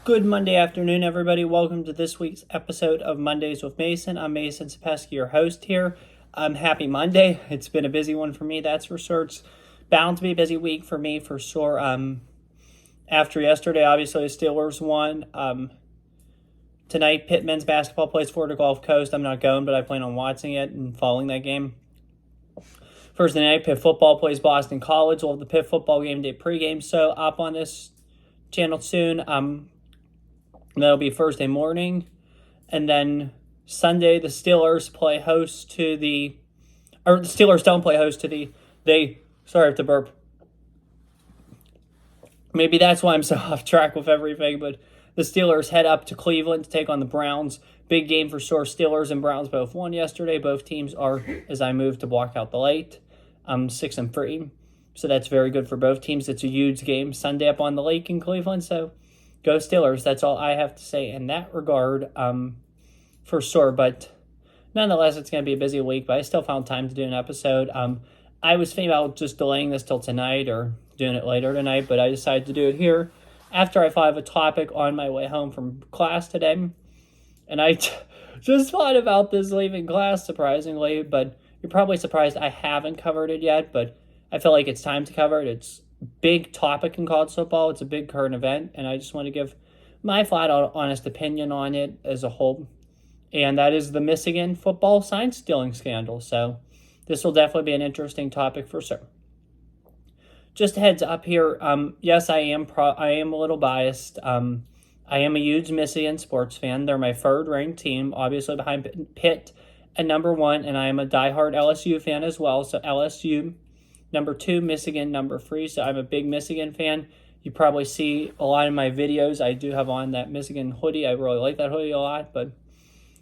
Good Monday afternoon, everybody. Welcome to this week's episode of Mondays with Mason. I'm Mason Sapesky, your host here. Happy Monday. It's been a busy one for me, that's for sure. It's bound to be a busy week for me, for sure. After yesterday, obviously, the Steelers won. Tonight, Pitt men's basketball plays Florida Gulf Coast. I'm not going, but I plan on watching it and following that game. Thursday night, Pitt football plays Boston College. We'll have the Pitt football game day pregame, so up on this channel soon. That'll be Thursday morning. And then Sunday, the Steelers play host to the Steelers don't play host to sorry, I have to burp. Maybe that's why I'm so off track with everything, but the Steelers head up to Cleveland to take on the Browns. Big game for sure. Steelers and Browns both won yesterday. Both teams are, as I move to block out the light, 6-3. So that's very good for both teams. It's a huge game Sunday up on the lake in Cleveland, so go Steelers. That's all I have to say in that regard, for sure. But nonetheless, it's going to be a busy week, but I still found time to do an episode. I was thinking about just delaying this till tonight or doing it later tonight, but I decided to do it here after I thought of a topic on my way home from class today. And I just thought about this leaving class, surprisingly, but you're probably surprised I haven't covered it yet, but I feel like it's time to cover it. It's a big topic in college football. It's a big current event, and I just want to give my flat-out honest opinion on it as a whole, and that is the Michigan football sign stealing scandal. So this will definitely be an interesting topic for sure. Just a heads up here, yes, I am a little biased. I am a huge Michigan sports fan. They're my third-ranked team, obviously behind Pitt at number 1, and I am a diehard LSU fan as well. So LSU, number 2, Michigan, number 3. So I'm a big Michigan fan. You probably see a lot of my videos. I do have on that Michigan hoodie. I really like that hoodie a lot. But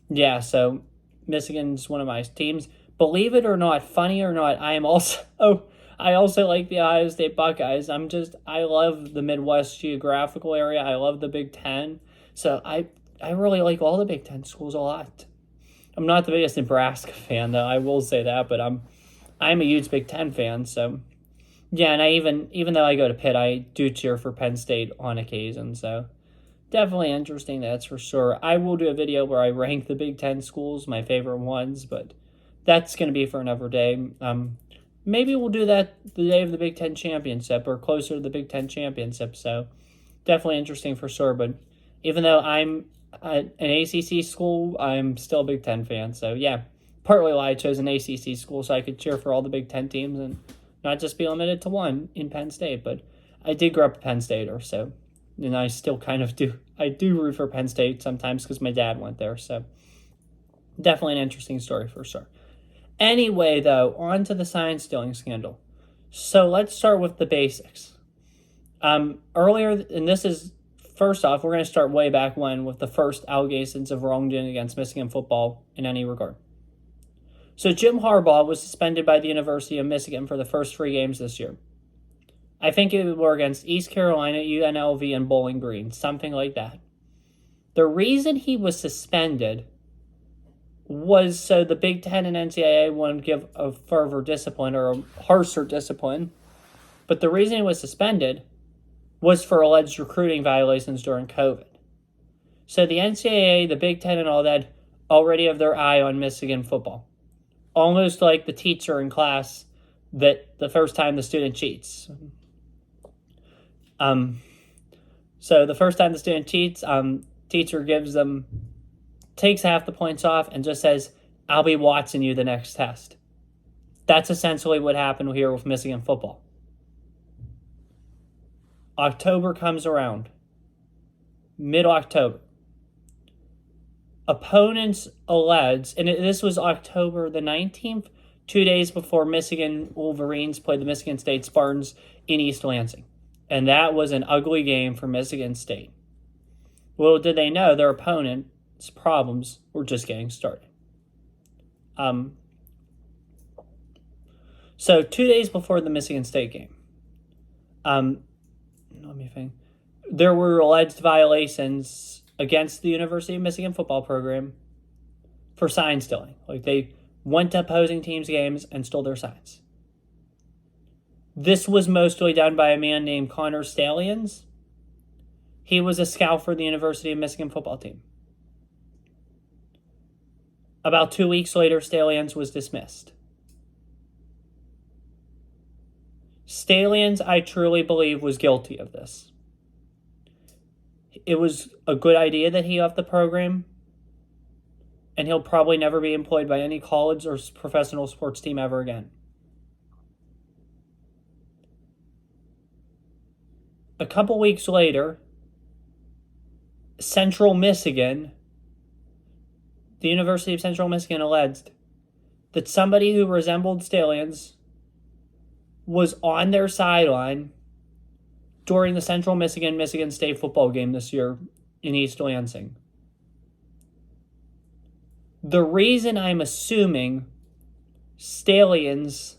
yeah, so Michigan's one of my teams. Believe it or not, funny or not, I also like the Ohio State Buckeyes. I love the Midwest geographical area. I love the Big Ten. So I really like all the Big Ten schools a lot. I'm not the biggest Nebraska fan, though. I will say that, but I'm a huge Big Ten fan. So yeah, and I even though I go to Pitt, I do cheer for Penn State on occasion. So definitely interesting, that's for sure. I will do a video where I rank the Big Ten schools, my favorite ones, but that's going to be for another day. Maybe we'll do that the day of the Big Ten Championship or closer to the Big Ten Championship. So definitely interesting for sure. But even though I'm an ACC school, I'm still a Big Ten fan. So yeah, partly why I chose an ACC school so I could cheer for all the Big Ten teams and not just be limited to one in Penn State. But I did grow up a Penn Stater, so, and I still kind of do. I do root for Penn State sometimes because my dad went there. So definitely an interesting story for sure. Anyway, though, on to the sign stealing scandal. So let's start with the basics. Earlier, and this is, first off, we're going to start way back when with the first allegations of wrongdoing against Michigan football in any regard. So Jim Harbaugh was suspended by the University of Michigan for the first 3 games this year. I think it were against East Carolina, UNLV, and Bowling Green, something like that. The reason he was suspended was so the Big Ten and NCAA wouldn't give a further discipline or a harsher discipline. But the reason he was suspended was for alleged recruiting violations during COVID. So the NCAA, the Big Ten, and all that already have their eye on Michigan football. Almost like the teacher in class that the first time the student cheats. So the first time the student cheats, teacher takes half the points off and just says, "I'll be watching you the next test." That's essentially what happened here with Michigan football. October comes around. Mid-October. Opponents allege, and this was October the 19th, 2 days before Michigan Wolverines played the Michigan State Spartans in East Lansing. And that was an ugly game for Michigan State. Little did they know their opponent's problems were just getting started. So 2 days before the Michigan State game, let me think. There were alleged violations against the University of Michigan football program for sign stealing. Like, they went to opposing teams' games and stole their signs. This was mostly done by a man named Connor Stalions. he was a scout for the University of Michigan football team. About 2 weeks later, Stalions was dismissed. Stalions, I truly believe, was guilty of this. It was a good idea that he left the program, and he'll probably never be employed by any college or professional sports team ever again. A couple weeks later, Central Michigan, the University of Central Michigan alleged that somebody who resembled Stalions was on their sideline during the Central Michigan State football game this year in East Lansing. The reason I'm assuming Stalions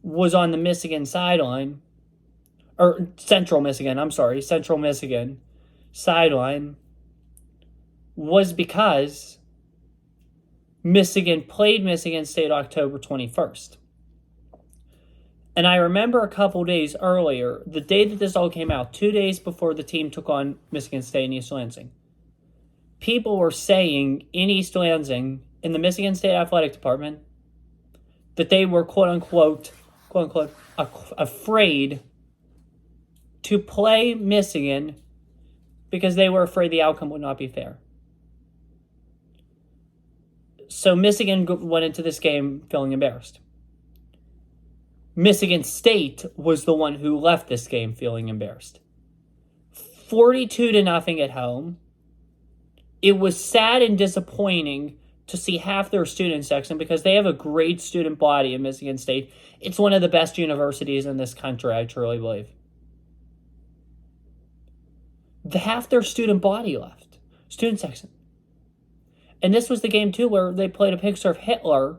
was on the Michigan sideline, or Central Michigan sideline, was because Michigan played Michigan State October 21st. And I remember a couple days earlier, the day that this all came out, 2 days before the team took on Michigan State in East Lansing, people were saying in East Lansing, in the Michigan State Athletic Department, that they were quote unquote, afraid to play Michigan because they were afraid the outcome would not be fair. So Michigan went into this game feeling embarrassed. Michigan State was the one who left this game feeling embarrassed. 42-0 at home. It was sad and disappointing to see half their student section because they have a great student body in Michigan State. It's one of the best universities in this country, I truly believe. Half their student body left. Student section. And this was the game, too, where they played a picture of Hitler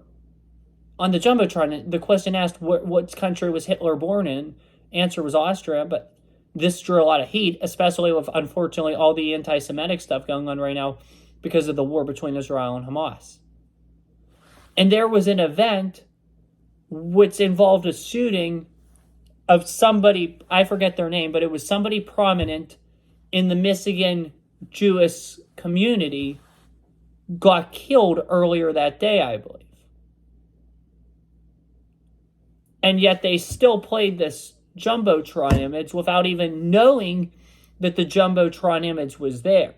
on the Jumbotron. The question asked what country was Hitler born in. Answer was Austria, but this drew a lot of heat, especially with, unfortunately, all the anti-Semitic stuff going on right now because of the war between Israel and Hamas. And there was an event which involved a shooting of somebody, I forget their name, but it was somebody prominent in the Michigan Jewish community got killed earlier that day, I believe. And yet they still played this Jumbotron image without even knowing that the Jumbotron image was there.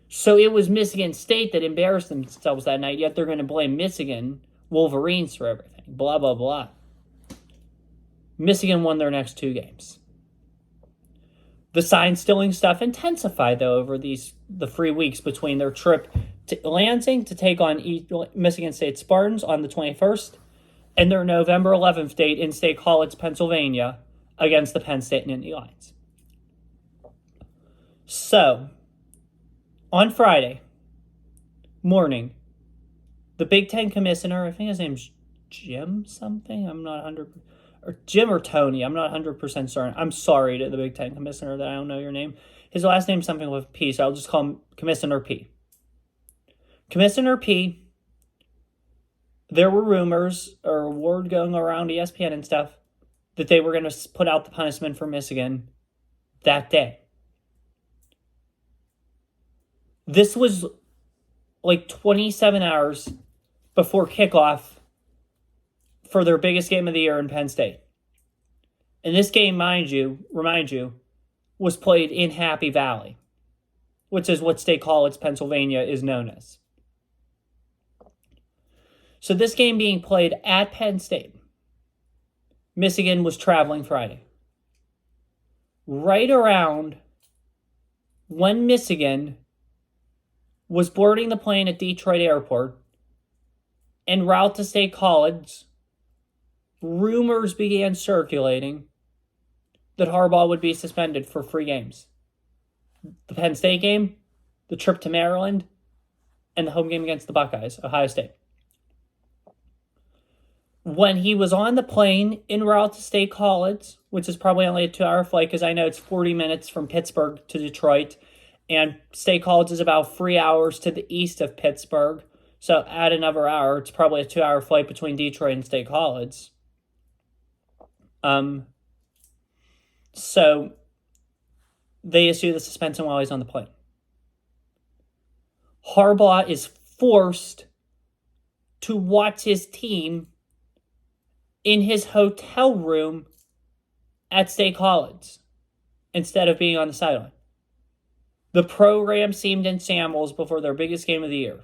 So it was Michigan State that embarrassed themselves that night, yet they're going to blame Michigan Wolverines for everything. Blah, blah, blah. Michigan won their next 2 games. The sign-stealing stuff intensified, though, over the 3 weeks between their trip to Lansing to take on Michigan State Spartans on the 21st and their November 11th date in State College, Pennsylvania, against the Penn State Nittany Lions. So, on Friday morning, the Big Ten commissioner, I think his name's Jim something, I'm not 100%, or Jim or Tony, I'm not 100% certain. I'm sorry to the Big Ten commissioner that I don't know your name. His last name's something with P, so I'll just call him Commissioner P. Commissioner P, there were rumors or word going around ESPN and stuff that they were going to put out the punishment for Michigan that day. This was like 27 hours before kickoff for their biggest game of the year in Penn State. And this game, remind you, was played in Happy Valley, which is what State College, Pennsylvania is known as. So this game being played at Penn State, Michigan was traveling Friday. Right around when Michigan was boarding the plane at Detroit Airport en route to State College, rumors began circulating that Harbaugh would be suspended for 3 games. The Penn State game, the trip to Maryland, and the home game against the Buckeyes, Ohio State. When he was on the plane en route to State College, which is probably only a 2-hour flight because I know it's 40 minutes from Pittsburgh to Detroit, and State College is about 3 hours to the east of Pittsburgh, so add another hour, it's probably a 2-hour flight between Detroit and State College. So they issue the suspension while he's on the plane. Harbaugh is forced to watch his team in his hotel room at State College instead of being on the sideline. The program seemed in shambles before their biggest game of the year.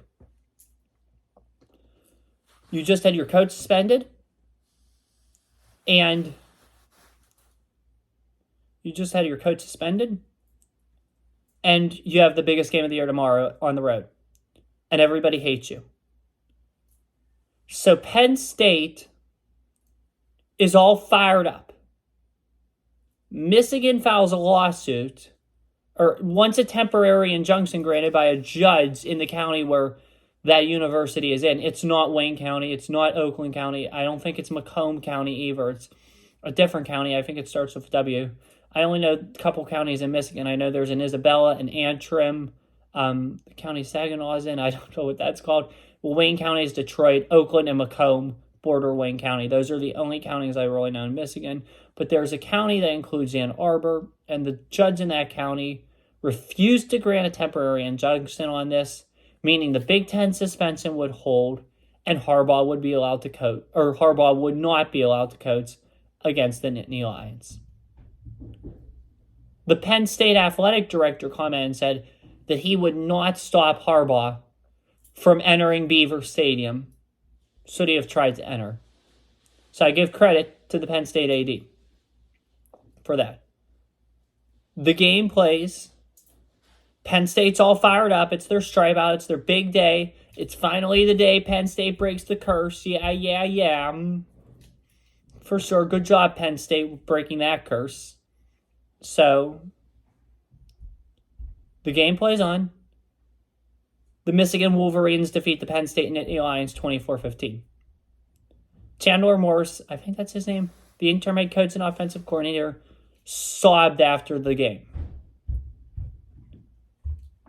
You just had your coach suspended, and you have the biggest game of the year tomorrow on the road, and everybody hates you. So Penn State is all fired up. Michigan files a lawsuit, or wants a temporary injunction granted by a judge in the county where that university is in. It's not Wayne County. It's not Oakland County. I don't think it's Macomb County either. It's a different county. I think it starts with W. I only know a couple counties in Michigan. I know there's an Isabella, an Antrim, County Saginaw is in. I don't know what that's called. Well, Wayne County is Detroit. Oakland and Macomb border Wayne County. Those are the only counties I really know in Michigan. But there's a county that includes Ann Arbor, and the judge in that county refused to grant a temporary injunction on this, meaning the Big Ten suspension would hold, and Harbaugh would not be allowed to coach against the Nittany Lions. The Penn State athletic director commented and said that he would not stop Harbaugh from entering Beaver Stadium should he have tried to enter. So I give credit to the Penn State AD for that. The game plays. Penn State's all fired up. It's their stripe out. It's their big day. It's finally the day Penn State breaks the curse. Yeah. For sure. Good job, Penn State, breaking that curse. So, the game plays on. The Michigan Wolverines defeat the Penn State Nittany Lions 24-15. Chandler Morris, I think that's his name, the interim head coach and offensive coordinator, sobbed after the game.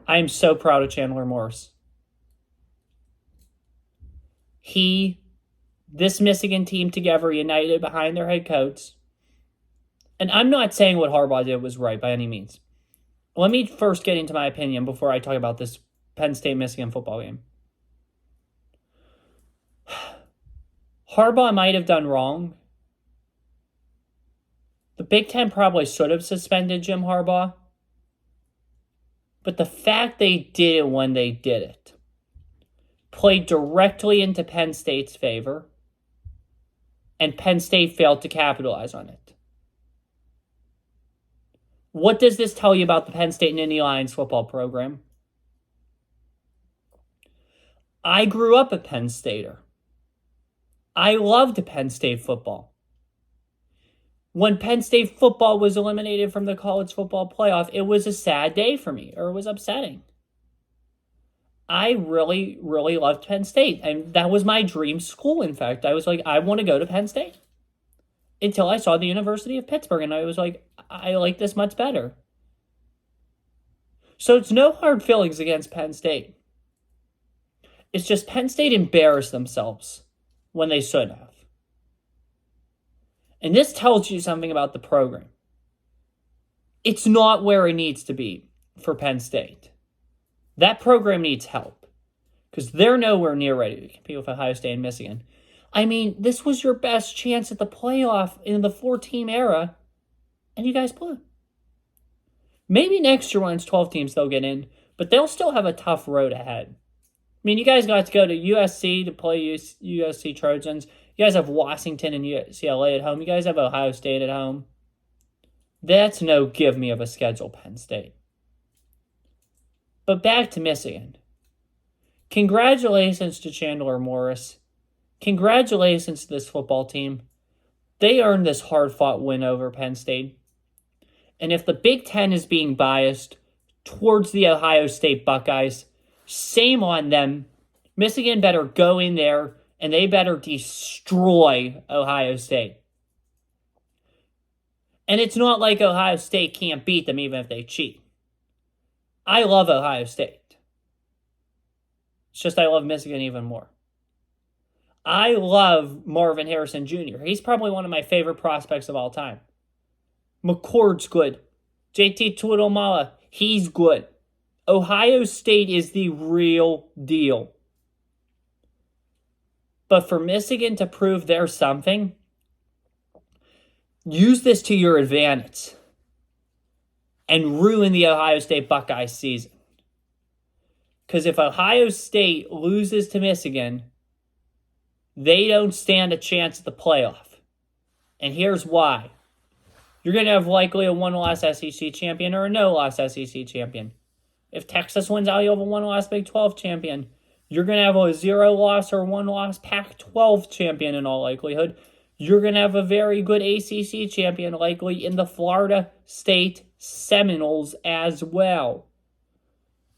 I am so proud of Chandler Morris. This Michigan team together, united behind their head coach. And I'm not saying what Harbaugh did was right by any means. Let me first get into my opinion before I talk about this Penn State-Michigan football game. Harbaugh might have done wrong. The Big Ten probably should have suspended Jim Harbaugh. But the fact they did it when they did it played directly into Penn State's favor, and Penn State failed to capitalize on it. What does this tell you about the Penn State Nittany Lions football program? I grew up a Penn Stater. I loved Penn State football. When Penn State football was eliminated from the college football playoff, it was a sad day for me, or it was upsetting. I really, really loved Penn State, and that was my dream school, in fact. I was like, I want to go to Penn State. Until I saw the University of Pittsburgh, and I was like, I like this much better. So it's no hard feelings against Penn State. It's just Penn State embarrassed themselves when they should have. And this tells you something about the program. It's not where it needs to be for Penn State. That program needs help because they're nowhere near ready to compete with Ohio State and Michigan. I mean, this was your best chance at the playoff in the 4-team era, and you guys blew. Maybe next year when it's 12 teams, they'll get in, but they'll still have a tough road ahead. I mean, you guys got to go to USC to play USC Trojans. You guys have Washington and UCLA at home. You guys have Ohio State at home. That's no give me of a schedule, Penn State. But back to Michigan. Congratulations to Chandler Morris. Congratulations to this football team. They earned this hard-fought win over Penn State. And if the Big Ten is being biased towards the Ohio State Buckeyes, shame on them. Michigan better go in there and they better destroy Ohio State. And it's not like Ohio State can't beat them even if they cheat. I love Ohio State. It's just I love Michigan even more. I love Marvin Harrison Jr. He's probably one of my favorite prospects of all time. McCord's good. JT Tuidomala, he's good. Ohio State is the real deal. But for Michigan to prove they're something, use this to your advantage and ruin the Ohio State Buckeyes season. Because if Ohio State loses to Michigan, they don't stand a chance at the playoff. And here's why. You're going to have likely a one-loss SEC champion or a no-loss SEC champion. If Texas wins out, you'll have a one-loss Big 12 champion. You're going to have a zero-loss or one-loss Pac-12 champion in all likelihood. You're going to have a very good ACC champion likely in the Florida State Seminoles as well.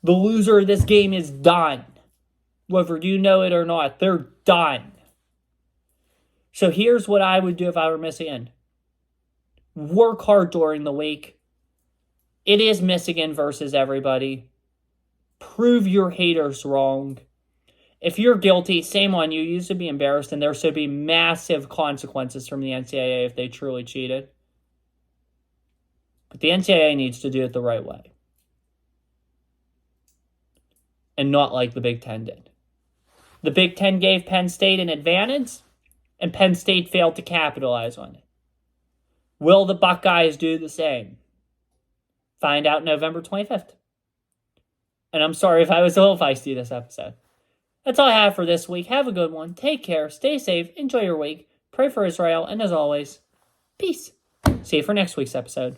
The loser of this game is done. Whether you know it or not, they're done. So here's what I would do if I were Michigan. Work hard during the week. It is Michigan versus everybody. Prove your haters wrong. If you're guilty, shame on you. You should be embarrassed, and there should be massive consequences from the NCAA if they truly cheated. But the NCAA needs to do it the right way. And not like the Big Ten did. The Big Ten gave Penn State an advantage, and Penn State failed to capitalize on it. Will the Buckeyes do the same? Find out November 25th. And I'm sorry if I was a little feisty this episode. That's all I have for this week. Have a good one. Take care. Stay safe. Enjoy your week. Pray for Israel. And as always, peace. See you for next week's episode.